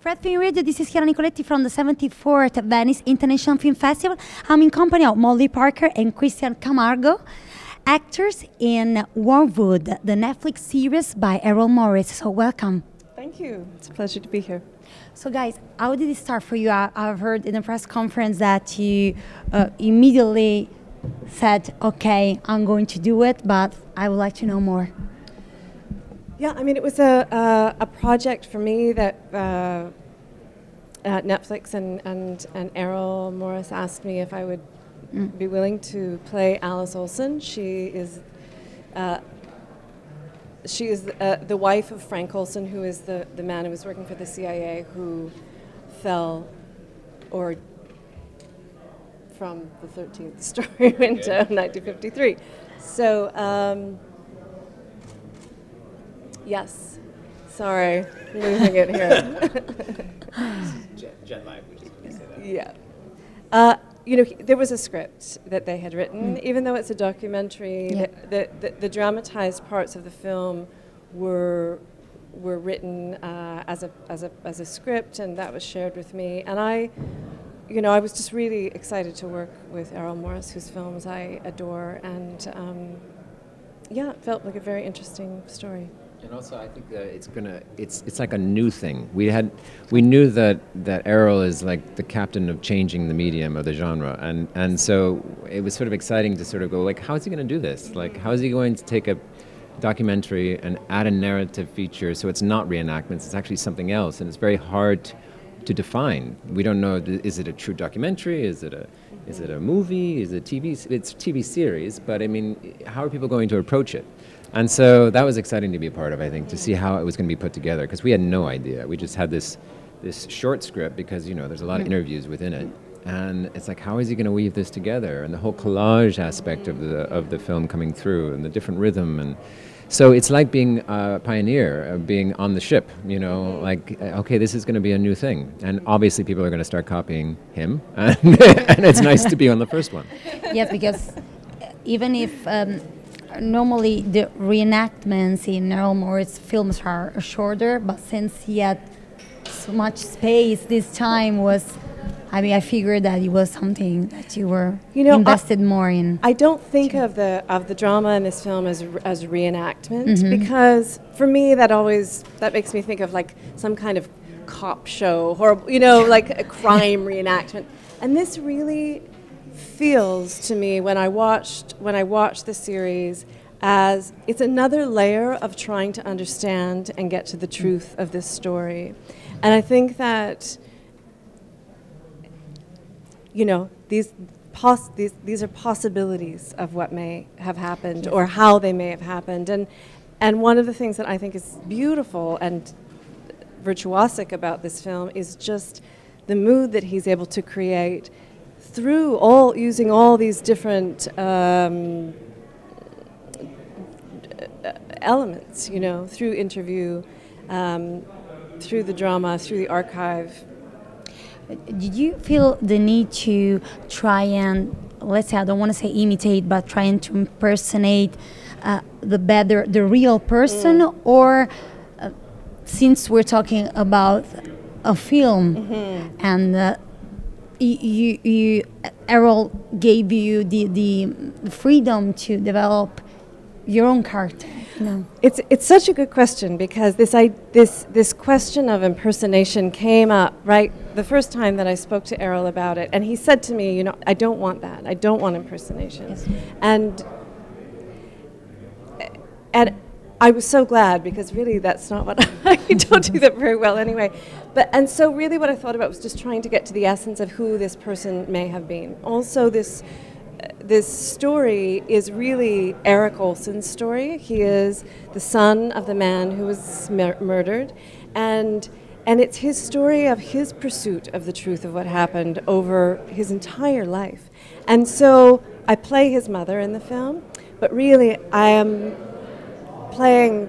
Fred Film Radio, this is Chiara Nicoletti from the 74th Venice International Film Festival. I'm in company of Molly Parker and Christian Camargo, actors in WORMWOOD, the Netflix series by Errol Morris. So welcome. Thank you. It's a pleasure to be here. So guys, how did it start for you? I've heard in the press conference that you immediately said, okay, I'm going to do it, but I would like to know more. Yeah, I mean, it was a project for me that Netflix and Errol Morris asked me if I would be willing to play Alice Olsen. She is the wife of Frank Olsen, who is the man who was working for the CIA, who fell from the 13th story window in 1953. So. Yes. Sorry, losing it here. Jet lag, we just want to say that. Yeah. You know, there was a script that they had written, even though it's a documentary. Yeah. The dramatized parts of the film were written as a script, and that was shared with me. And I was just really excited to work with Errol Morris, whose films I adore, and yeah, it felt like a very interesting story. And also, I think that it's like a new thing. We knew that Errol is like the captain of changing the medium of the genre, and so it was sort of exciting to sort of go like, how is he going to do this? Like, how is he going to take a documentary and add a narrative feature so it's not reenactments, it's actually something else, and it's very hard to define. We don't know, is it a true documentary? Is it a movie? Is it TV? It's a TV series, but I mean, how are people going to approach it? And so that was exciting to be a part of, I think, to see how it was going to be put together, because we had no idea. We just had this short script because, you know, there's a lot of interviews within it. And it's like, how is he going to weave this together? And the whole collage aspect of the film coming through, and the different rhythm. And so it's like being a pioneer, being on the ship, you know, like, okay, this is going to be a new thing. And obviously people are going to start copying him. And it's nice to be on the first one. Yes, because even if... normally the reenactments in Errol Morris films are shorter, but since he had so much space, this time was, I mean, I figured that it was something that you were invested more in. I don't think of the drama in this film as reenactment, because for me that makes me think of like some kind of cop show, or like a crime reenactment. And this really feels to me when I watched the series as it's another layer of trying to understand and get to the truth of this story. And I think that these are possibilities of what may have happened, or how they may have happened. And one of the things that I think is beautiful and virtuosic about this film is just the mood that he's able to create through using all these different elements, through interview, through the drama, through the archive. Did you feel the need to try and, let's say, I don't want to say imitate, but trying to impersonate the real person, or since we're talking about a film and Errol gave you the freedom to develop your own character? It's such a good question, because this question of impersonation came up right the first time that I spoke to Errol about it, and he said to me, I don't want that. I don't want impersonation. Yes. And I was so glad, because really that's not what I don't do that very well anyway. And so really what I thought about was just trying to get to the essence of who this person may have been. Also, this story is really Eric Olsen's story. He is the son of the man who was murdered, and it's his story of his pursuit of the truth of what happened over his entire life. And so I play his mother in the film, but really I am playing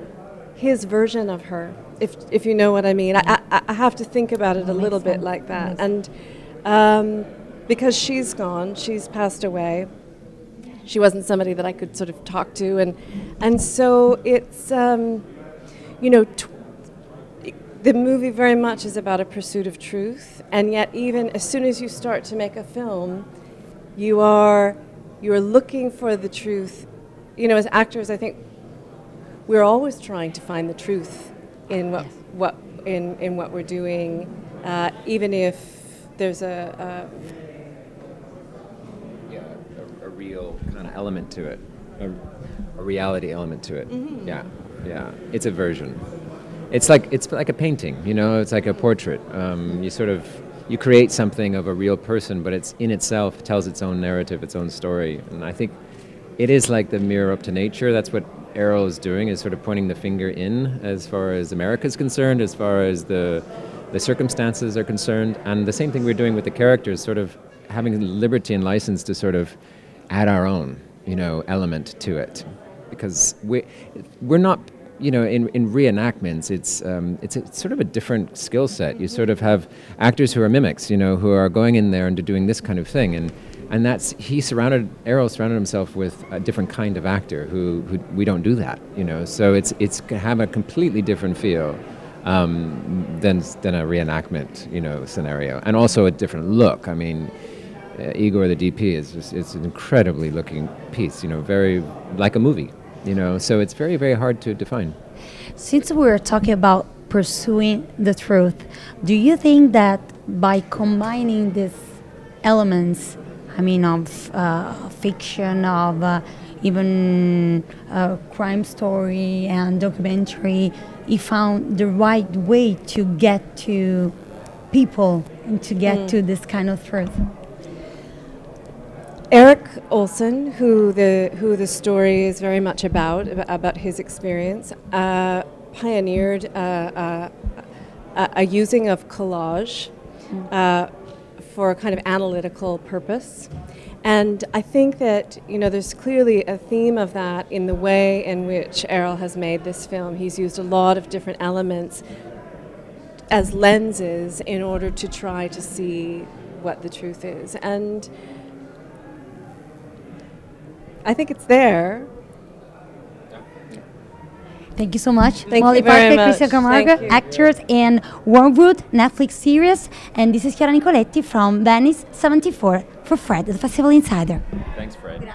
his version of her, if you know what I mean. I have to think about it a little bit like that. And because she's gone, she's passed away. She wasn't somebody that I could sort of talk to, and so it's the movie very much is about a pursuit of truth, and yet even as soon as you start to make a film, you are looking for the truth. You know, as actors, I think we're always trying to find the truth in what we're doing, even if there's a real kind of element to it, a reality element to it. Mm-hmm. Yeah. It's a version. It's like a painting, you know. It's like a portrait. You create something of a real person, but it's in itself tells its own narrative, its own story. And I think it is like the mirror up to nature. That's what Errol is doing, is sort of pointing the finger in as far as America is concerned, as far as the circumstances are concerned. And the same thing we're doing with the characters, sort of having liberty and license to sort of add our own, you know, element to it. Because we're not, you know, in reenactments, it's sort of a different skill set. You sort of have actors who are mimics, you know, who are going in there and doing this kind of thing, and Errol surrounded himself with a different kind of actor who we don't do that, you know. So it's have a completely different feel than a reenactment, you know, scenario, and also a different look. I mean, Igor, the DP, it's an incredibly looking piece, you know, very like a movie. You know, so it's very, very hard to define. Since we're talking about pursuing the truth, do you think that by combining these elements, I mean, of fiction, of even crime story and documentary, you found the right way to get to people and to get to this kind of truth? Eric Olson, who the story is very much about his experience, pioneered a using of collage for a kind of analytical purpose. And I think that, you know, there's clearly a theme of that in the way in which Errol has made this film. He's used a lot of different elements as lenses in order to try to see what the truth is. And I think it's there. Thank you so much. Thank Molly you very Parker, much. Christian Camargo, Thank you. actors in WORMWOOD Netflix series. And this is Chiara Nicoletti from Venice 74 for Fred, the Festival Insider. Thanks, Fred.